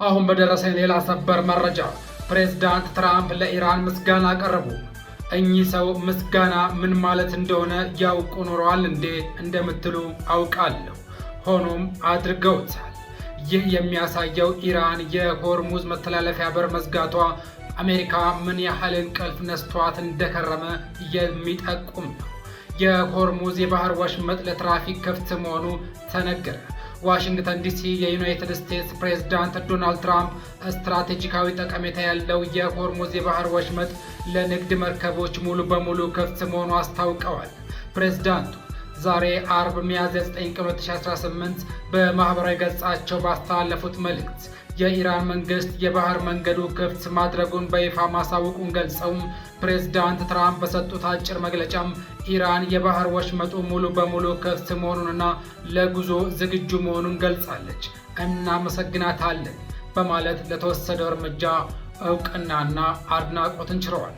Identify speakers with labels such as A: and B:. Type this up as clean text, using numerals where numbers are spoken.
A: አሁን በደረሰኝ ሌላ ሰበር መረጃ ፕሬዝዳንት ትራምፕ ለኢራን ምስጋና አቀረቡ። እኚህ ሰው ምስጋና ምን ማለት እንደሆነ ያውቁ ኖረዋል እንዴ እንደምትሉ አውቃለሁ። ሆኖም አድርገውታል። ይህ የሚያሳየው ኢራን የሆርሙዝ መተላለፊያ በር መዝጋቷ አሜሪካ ምን ያህል እንቅልፍ ነስቷት እንደከረመ የሚጠቁም ነው። የሆርሙዝ የባህር ወሽመጥ ለትራፊክ ክፍት መሆኑ ተነገረ። ዋሽንግተን ዲሲ የዩናይትድ ስቴትስ ፕሬዝዳንት ዶናልድ ትራምፕ ስትራቴጂካዊ ጠቀሜታ ያለው የሆርሙዝ የባህር ወሽመጥ ለንግድ መርከቦች ሙሉ በሙሉ ክፍት መሆኑ አስታውቀዋል። ፕሬዝዳንቱ ዛሬ አርብ ሚያዝያ 9 ቀን 2018 በማህበራዊ ገጻቸው ባስተላለፉት መልእክት የኢራን መንግስት የባህር መንገዱ ክፍት ማድረጉን በይፋ ማሳወቁን ገልጸውም ፕሬዝዳንት ትራምፕ በሰጡት አጭር መግለጫም ኢራን የባህር ወሽመጡ ሙሉ በሙሉ ክፍት መሆኑንና ለጉዞ ዝግጁ መሆኑን ገልጻለች። እናመሰግናታለን በማለት ለተወሰደው እርምጃ እውቅናና አድናቆትን ችረዋል።